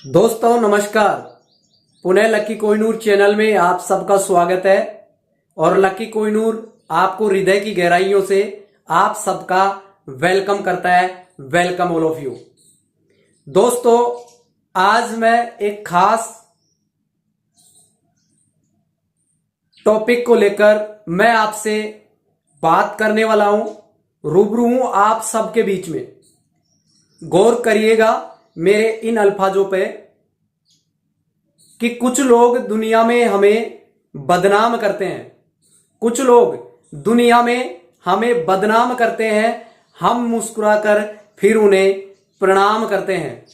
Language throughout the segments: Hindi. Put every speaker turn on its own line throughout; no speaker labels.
दोस्तों नमस्कार। पुनः लकी कोहिनूर चैनल में आप सबका स्वागत है और लकी कोहिनूर आपको हृदय की गहराइयों से आप सबका वेलकम करता है। Welcome all of you. दोस्तों आज मैं एक खास टॉपिक को लेकर मैं आपसे बात करने वाला हूं, रूबरू हूं आप सबके बीच में। गौर करिएगा मेरे इन अल्फाजों पे कि कुछ लोग दुनिया में हमें बदनाम करते हैं, कुछ लोग दुनिया में हमें बदनाम करते हैं, हम मुस्कुराकर फिर उन्हें प्रणाम करते हैं।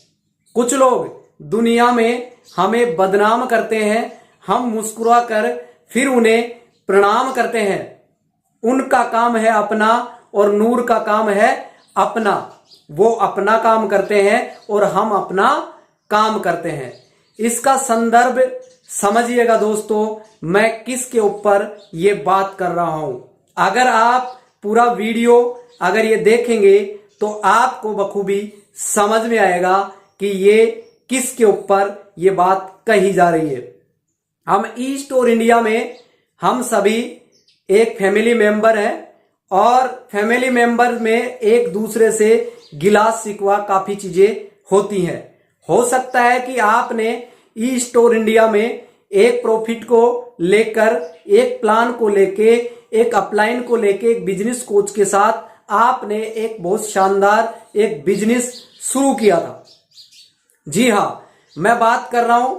कुछ लोग दुनिया में हमें बदनाम करते हैं, हम मुस्कुराकर फिर उन्हें प्रणाम करते हैं। उनका काम है अपना और नूर का काम है अपना। वो अपना काम करते हैं और हम अपना काम करते हैं। इसका संदर्भ समझिएगा दोस्तों, मैं किसके ऊपर ये बात कर रहा हूं। अगर आप पूरा वीडियो अगर ये देखेंगे तो आपको बखूबी समझ में आएगा कि ये किसके ऊपर ये बात कही जा रही है। हम ई स्टोर इंडिया में हम सभी एक फैमिली मेंबर हैं और फैमिली मेंबर में एक दूसरे से गिला शिकवा काफी चीजें होती हैं। हो सकता है कि आपने ई स्टोर इंडिया में एक प्रॉफिट को लेकर, एक प्लान को लेके, एक अपलाइन को लेके, एक बिजनेस कोच के साथ आपने एक बहुत शानदार एक बिजनेस शुरू किया था। जी हां, मैं बात कर रहा हूं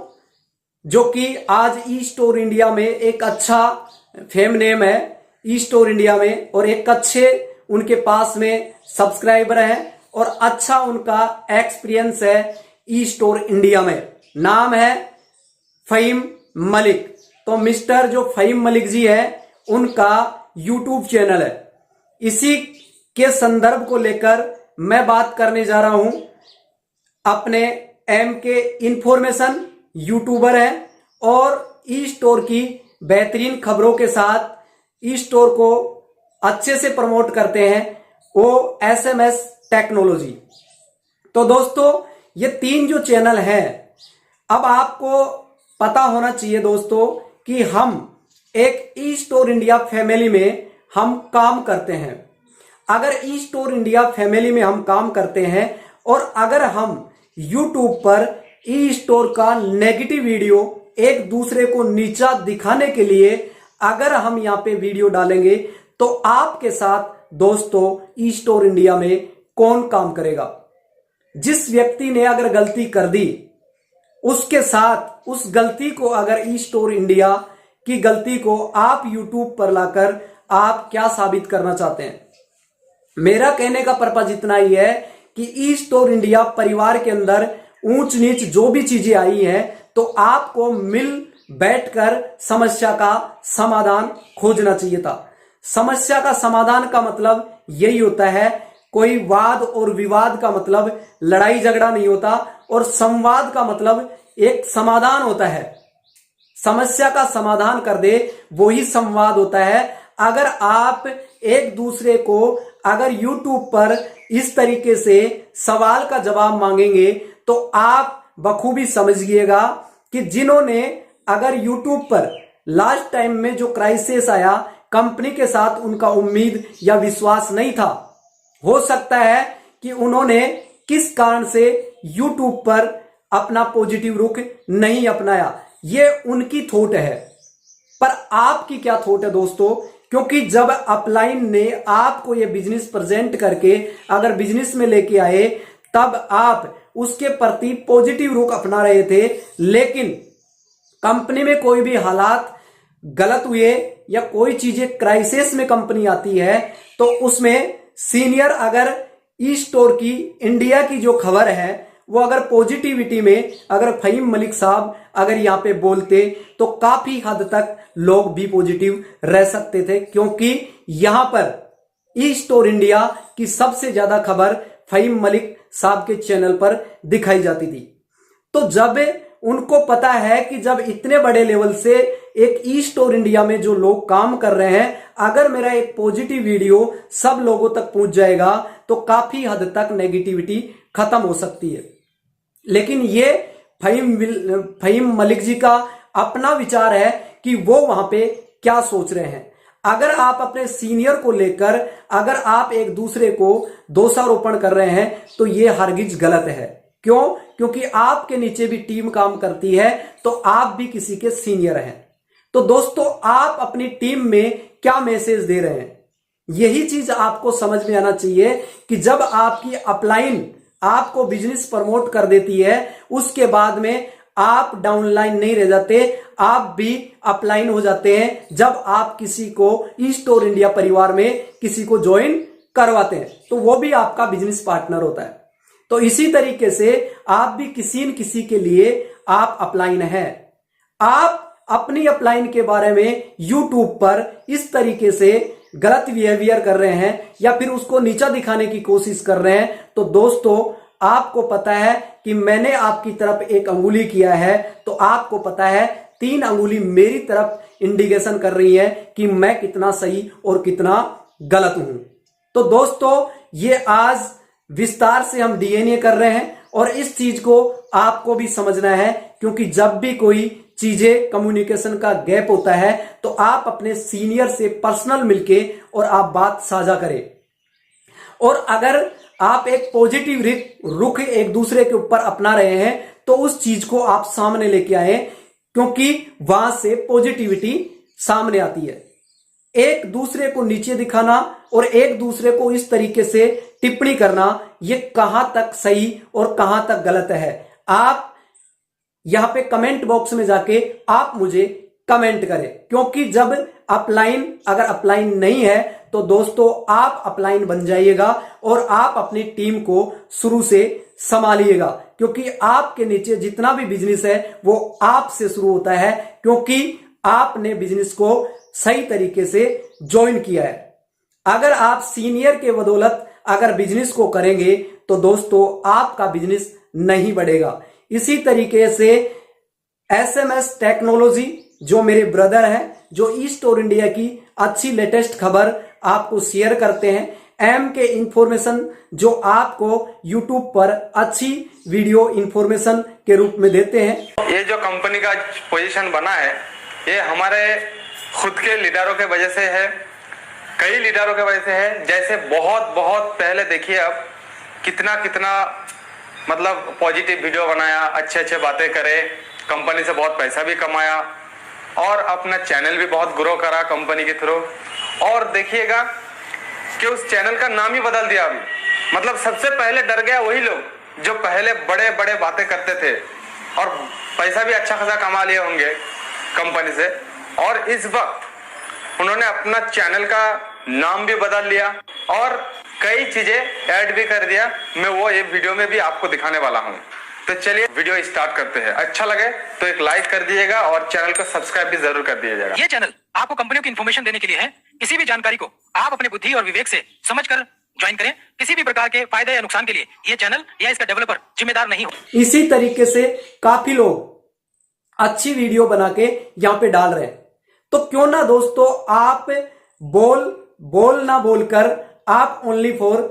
जो कि आज ई स्टोर इंडिया में एक अच्छा फेम नेम है ई स्टोर इंडिया में, और एक अच्छे उनके पास में सब्सक्राइबर हैं और अच्छा उनका एक्सपीरियंस है ई स्टोर इंडिया में। नाम है फहीम मलिक। तो मिस्टर जो फहीम मलिक जी है उनका यूट्यूब चैनल है। इसी के संदर्भ को लेकर मैं बात करने जा रहा हूं। अपने एम के इंफॉर्मेशन यूट्यूबर है और ई स्टोर की बेहतरीन खबरों के साथ ई स्टोर को अच्छे से प्रमोट करते हैं, वो SMS टेक्नोलॉजी। तो दोस्तों ये तीन जो चैनल हैं, अब आपको पता होना चाहिए दोस्तों कि हम एक ई स्टोर इंडिया फैमिली में हम काम करते हैं। अगर ई स्टोर इंडिया फैमिली में हम काम करते हैं और अगर हम यूट्यूब पर ई स्टोर का नेगेटिव वीडियो एक दूसरे को नीचा दिखाने के लिए अगर हम यहां पे वीडियो डालेंगे तो आपके साथ दोस्तों ई स्टोर इंडिया में कौन काम करेगा। जिस व्यक्ति ने अगर गलती कर दी उसके साथ उस गलती को अगर ई स्टोर इंडिया की गलती को आप यूट्यूब पर लाकर आप क्या साबित करना चाहते हैं। मेरा कहने का पर्पज इतना ही है कि ई स्टोर इंडिया परिवार के अंदर ऊंच नीच जो भी चीजें आई है तो आपको मिल बैठकर समस्या का समाधान खोजना चाहिए था। समस्या का समाधान का मतलब यही होता है, कोई वाद और विवाद का मतलब लड़ाई झगड़ा नहीं होता और संवाद का मतलब एक समाधान होता है। समस्या का समाधान कर दे वही संवाद होता है। अगर आप एक दूसरे को अगर YouTube पर इस तरीके से सवाल का जवाब मांगेंगे तो आप बखूबी समझिएगा कि जिन्होंने अगर YouTube पर लास्ट टाइम में जो क्राइसिस आया, कंपनी के साथ उनका उम्मीद या विश्वास नहीं था, हो सकता है कि उन्होंने किस कारण से YouTube पर अपना पॉजिटिव रुख नहीं अपनाया, ये उनकी थॉट है। पर आपकी क्या थॉट है दोस्तों? क्योंकि जब अपलाइन ने आपको ये बिजनेस प्रेजेंट करके अगर बिजनेस में लेके आए तब आप उसके प्रति पॉजिटिव रुख अपना रहे थे, लेकिन कंपनी में कोई भी हालात गलत हुए या कोई चीजें क्राइसिस में कंपनी आती है तो उसमें सीनियर अगर ई स्टोर की इंडिया की जो खबर है वो अगर पॉजिटिविटी में अगर फहीम मलिक साहब अगर यहां पे बोलते तो काफी हद तक लोग भी पॉजिटिव रह सकते थे, क्योंकि यहां पर ई स्टोर इंडिया की सबसे ज्यादा खबर फहीम मलिक साहब के चैनल पर दिखाई जाती थी। तो जब उनको पता है कि जब इतने बड़े लेवल से एक ई स्टोर इंडिया में जो लोग काम कर रहे हैं, अगर मेरा एक पॉजिटिव वीडियो सब लोगों तक पहुंच जाएगा तो काफी हद तक नेगेटिविटी खत्म हो सकती है। लेकिन ये फहीम मलिक जी का अपना विचार है कि वो वहां पे क्या सोच रहे हैं। अगर आप अपने सीनियर को लेकर अगर आप एक दूसरे को दोषारोपण कर रहे हैं तो ये हरगिज गलत है। क्यों? क्योंकि आपके नीचे भी टीम काम करती है, तो आप भी किसी के सीनियर हैं। तो दोस्तों, आप अपनी टीम में क्या मैसेज दे रहे हैं, यही चीज आपको समझ में आना चाहिए कि जब आपकी अपलाइन आपको बिजनेस प्रमोट कर देती है, उसके बाद में आप डाउनलाइन नहीं रह जाते, आप भी अपलाइन हो जाते हैं। जब आप किसी को ई-स्टोर इंडिया परिवार में किसी को ज्वाइन करवाते हैं तो वो भी आपका बिजनेस पार्टनर होता है। तो इसी तरीके से आप भी किसी न किसी के लिए आप अपलाइन हैं। आप अपनी अपलाइन के बारे में यूट्यूब पर इस तरीके से गलत बिहेवियर कर रहे हैं या फिर उसको नीचा दिखाने की कोशिश कर रहे हैं, तो दोस्तों आपको पता है कि मैंने आपकी तरफ एक अंगुली किया है, तो आपको पता है 3 अंगुली मेरी तरफ इंडिकेशन कर रही है कि मैं कितना सही और कितना गलत हूं। तो दोस्तों, ये आज विस्तार से हम डीएनए कर रहे हैं और इस चीज को आपको भी समझना है, क्योंकि जब भी कोई चीजें कम्युनिकेशन का गैप होता है तो आप अपने सीनियर से पर्सनल मिलके और आप बात साझा करें। और अगर आप एक पॉजिटिव रुख एक दूसरे के ऊपर अपना रहे हैं तो उस चीज को आप सामने लेके आए, क्योंकि वहां से पॉजिटिविटी सामने आती है। एक दूसरे को नीचे दिखाना और एक दूसरे को इस तरीके से टिप्पणी करना, ये कहां तक सही और कहां तक गलत है, आप यहां पे कमेंट बॉक्स में जाके आप मुझे कमेंट करें। क्योंकि जब अगर अपलाइन नहीं है तो दोस्तों आप अपलाइन बन जाइएगा और आप अपनी टीम को शुरू से संभालिएगा, क्योंकि आपके नीचे जितना भी बिजनेस है वो आपसे शुरू होता है, क्योंकि आपने बिजनेस को सही तरीके से ज्वाइन किया है। अगर आप सीनियर के बदौलत अगर बिजनेस को करेंगे तो दोस्तों आपका बिजनेस नहीं बढ़ेगा। इसी तरीके से एसएमएस टेक्नोलॉजी जो मेरे ब्रदर हैं, जो ई-स्टोर इंडिया की अच्छी लेटेस्ट खबर आपको शेयर करते हैं, एम के इंफॉर्मेशन जो आपको यूट्यूब पर अच्छी वीडियो इंफॉर्मेशन के रूप में देते हैं।
ये जो कंपनी का पोजीशन बना है ये हमारे खुद के लीडरों के वजह से है, कई लीडरों के वजह से है। जैसे बहुत बहुत पहले देखिए, अब कितना मतलब पॉजिटिव वीडियो बनाया, अच्छे बातें करे, कंपनी से बहुत पैसा भी कमाया और अपना चैनल भी बहुत ग्रो करा कंपनी के थ्रू। और देखिएगा कि उस चैनल का नाम ही बदल दिया अभी। मतलब सबसे पहले डर गया वही लोग जो पहले बड़े बातें करते थे और पैसा भी अच्छा खासा कमा लिए होंगे कंपनी से, और इस वक्त उन्होंने अपना चैनल का नाम भी बदल लिया और कई चीजें ऐड भी कर दिया। मैं वो ये वीडियो में भी आपको दिखाने वाला हूँ। तो चलिए वीडियो स्टार्ट करते हैं। अच्छा लगे तो एक लाइक कर दिएगा और चैनल को सब्सक्राइब भी जरूर कर दिएगा।
ये चैनल आपको कंपनियों की इन्फॉर्मेशन देने के लिए है। किसी भी जानकारी को आप अपने बुद्धि और विवेक से समझकर ज्वाइन करें। किसी भी प्रकार के फायदे या नुकसान के लिए ये चैनल या इसका डेवलपर जिम्मेदार नहीं हो।
इसी तरीके से काफी लोग अच्छी वीडियो बना के यहाँ पे डाल रहे हैं, तो क्यों ना दोस्तों आप बोल ना बोलकर आप ओनली फॉर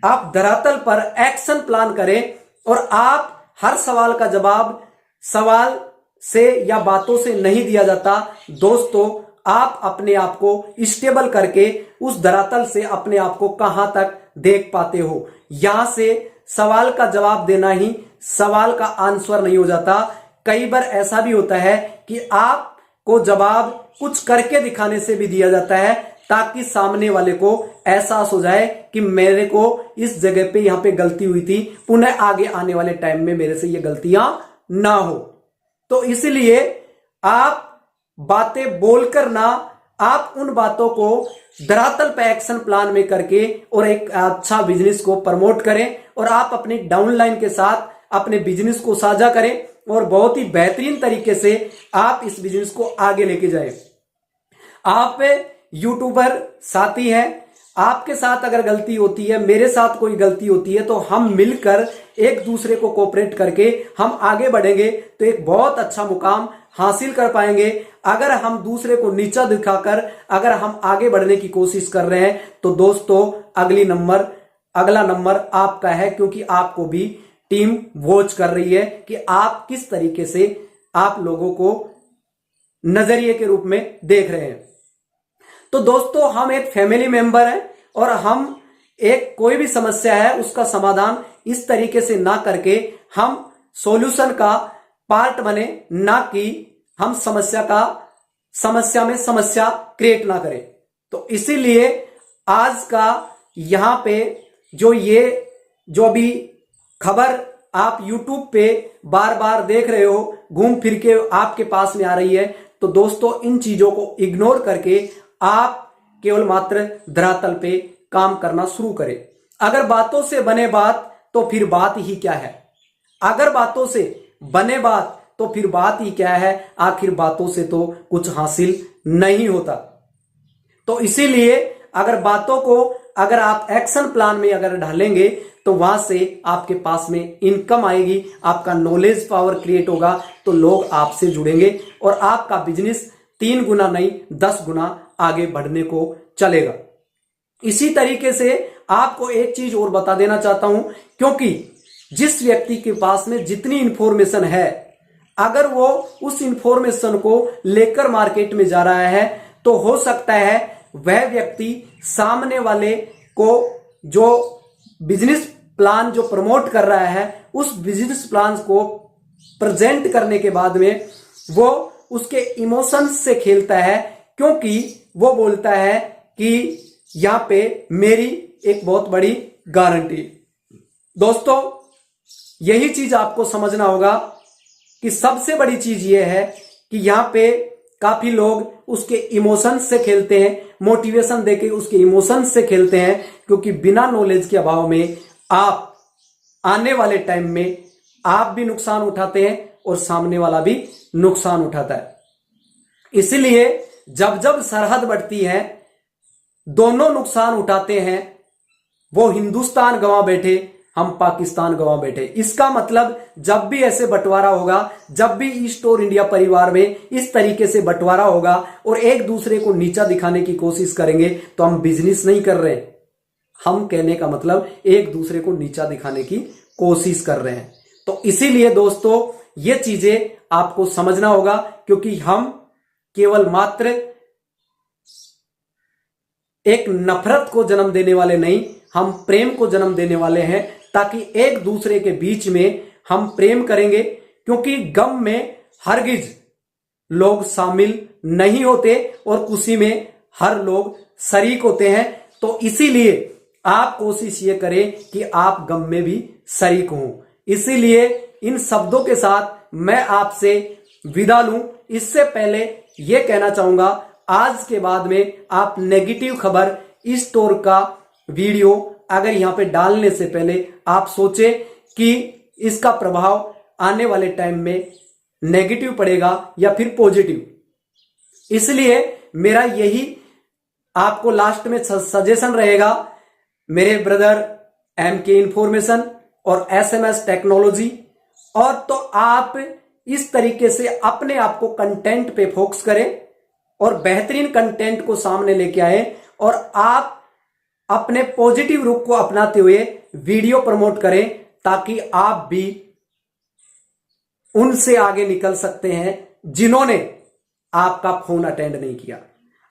आप धरातल पर एक्शन प्लान करें और आप हर सवाल का जवाब सवाल से या बातों से नहीं दिया जाता। दोस्तों आप अपने आप को स्टेबल करके उस धरातल से अपने आप को कहां तक देख पाते हो। यहां से सवाल का जवाब देना ही सवाल का आंसर नहीं हो जाता। कई बार ऐसा भी होता है कि आपको जवाब कुछ करके दिखाने से भी दिया जाता है, ताकि सामने वाले को एहसास हो जाए कि मेरे को इस जगह पे यहां पे गलती हुई थी, पुनः आगे आने वाले टाइम में मेरे से ये गलतियां ना हो। तो इसलिए आप बातें बोलकर ना, आप उन बातों को धरातल पे एक्शन प्लान में करके और एक अच्छा बिजनेस को प्रमोट करें और आप अपनी डाउनलाइन के साथ अपने बिजनेस को साझा करें और बहुत ही बेहतरीन तरीके से आप इस बिजनेस को आगे लेके जाएं। आप यूट्यूबर साथी हैं, आपके साथ अगर गलती होती है, मेरे साथ कोई गलती होती है, तो हम मिलकर एक दूसरे को कोऑपरेट करके हम आगे बढ़ेंगे तो एक बहुत अच्छा मुकाम हासिल कर पाएंगे। अगर हम दूसरे को नीचा दिखाकर अगर हम आगे बढ़ने की कोशिश कर रहे हैं तो दोस्तों अगला नंबर आपका है, क्योंकि आपको भी टीम वॉच कर रही है कि आप किस तरीके से आप लोगों को नजरिए के रूप में देख रहे हैं। तो दोस्तों, हम एक फैमिली मेंबर हैं और हम एक कोई भी समस्या है उसका समाधान इस तरीके से ना करके हम सॉल्यूशन का पार्ट बने, ना कि हम समस्या में समस्या क्रिएट ना करें। तो इसीलिए आज का यहां पे जो अभी खबर आप YouTube पे बार बार देख रहे हो, घूम फिर के आपके पास में आ रही है, तो दोस्तों इन चीजों को इग्नोर करके आप केवल मात्र धरातल पे काम करना शुरू करें। अगर बातों से बने बात तो फिर बात ही क्या है, अगर बातों से बने बात तो फिर बात ही क्या है, आखिर बातों से तो कुछ हासिल नहीं होता। तो इसीलिए अगर बातों को अगर आप एक्शन प्लान में अगर ढालेंगे तो वहां से आपके पास में इनकम आएगी, आपका नॉलेज पावर क्रिएट होगा, तो लोग आपसे जुड़ेंगे और आपका बिजनेस 3 गुना नहीं 10 गुना आगे बढ़ने को चलेगा। इसी तरीके से आपको एक चीज और बता देना चाहता हूं, क्योंकि जिस व्यक्ति के पास में जितनी इंफॉर्मेशन है, अगर वो उस इंफॉर्मेशन को लेकर मार्केट में जा रहा है तो हो सकता है वह व्यक्ति सामने वाले को जो बिजनेस प्लान जो प्रमोट कर रहा है उस बिजनेस प्लान को प्रेजेंट करने के बाद में वो उसके इमोशंस से खेलता है, क्योंकि वो बोलता है कि यहां पे मेरी एक बहुत बड़ी गारंटी। दोस्तों, यही चीज आपको समझना होगा कि सबसे बड़ी चीज ये है कि यहां पे काफी लोग उसके इमोशंस से खेलते हैं, मोटिवेशन देके उसके इमोशंस से खेलते हैं, क्योंकि बिना नॉलेज के अभाव में आप आने वाले टाइम में आप भी नुकसान उठाते हैं और सामने वाला भी नुकसान उठाता है। इसलिए जब जब सरहद बढ़ती है दोनों नुकसान उठाते हैं, वो हिंदुस्तान गंवा बैठे हम पाकिस्तान गंवा बैठे। इसका मतलब जब भी ऐसे बंटवारा होगा, जब भी ईस्ट और इंडिया परिवार में इस तरीके से बंटवारा होगा और एक दूसरे को नीचा दिखाने की कोशिश करेंगे तो हम बिजनेस नहीं कर रहे हैं, हम कहने का मतलब एक दूसरे को नीचा दिखाने की कोशिश कर रहे हैं। तो इसीलिए दोस्तों ये चीजें आपको समझना होगा, क्योंकि हम केवल मात्र एक नफरत को जन्म देने वाले नहीं, हम प्रेम को जन्म देने वाले हैं, ताकि एक दूसरे के बीच में हम प्रेम करेंगे, क्योंकि गम में हरगिज लोग शामिल नहीं होते और खुशी में हर लोग शरीक होते हैं। तो इसीलिए आप कोशिश ये करें कि आप गम में भी शरीक हों। इसीलिए इन शब्दों के साथ मैं आपसे विदा लूं। इससे पहले यह कहना चाहूंगा, आज के बाद में आप नेगेटिव खबर इस स्टोर का वीडियो अगर यहां पे डालने से पहले आप सोचे कि इसका प्रभाव आने वाले टाइम में नेगेटिव पड़ेगा या फिर पॉजिटिव। इसलिए मेरा यही आपको लास्ट में सजेशन रहेगा, मेरे ब्रदर MK इंफॉर्मेशन और SMS टेक्नोलॉजी। और तो आप इस तरीके से अपने आप को कंटेंट पे फोकस करें और बेहतरीन कंटेंट को सामने लेके आए और आप अपने पॉजिटिव रूप को अपनाते हुए वीडियो प्रमोट करें, ताकि आप भी उनसे आगे निकल सकते हैं जिन्होंने आपका फोन अटेंड नहीं किया।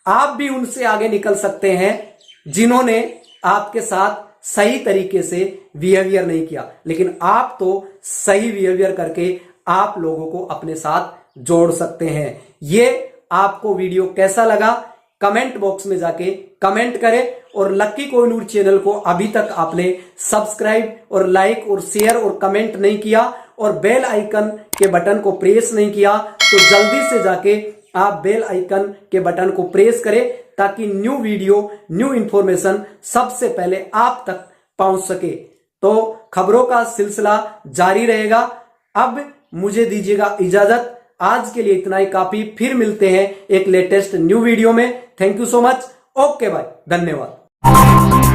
आप भी उनसे आगे निकल सकते हैं जिन्होंने आपके साथ सही तरीके से बिहेवियर नहीं किया, लेकिन आप तो सही बिहेवियर करके आप लोगों को अपने साथ जोड़ सकते हैं। ये आपको वीडियो कैसा लगा कमेंट बॉक्स में जाके कमेंट करें, और लक्की कोहिनूर चैनल को अभी तक आपने सब्सक्राइब और लाइक और शेयर और कमेंट नहीं किया और बेल आइकन के बटन को प्रेस नहीं किया, तो जल्दी से जाके आप बेल आइकन के बटन को प्रेस करें, ताकि न्यू वीडियो न्यू इंफॉर्मेशन सबसे पहले आप तक पहुंच सके। तो खबरों का सिलसिला जारी रहेगा। अब मुझे दीजिएगा इजाजत, आज के लिए इतना ही काफी। फिर मिलते हैं एक लेटेस्ट न्यू वीडियो में। Thank you so much. Okay bye, धन्यवाद।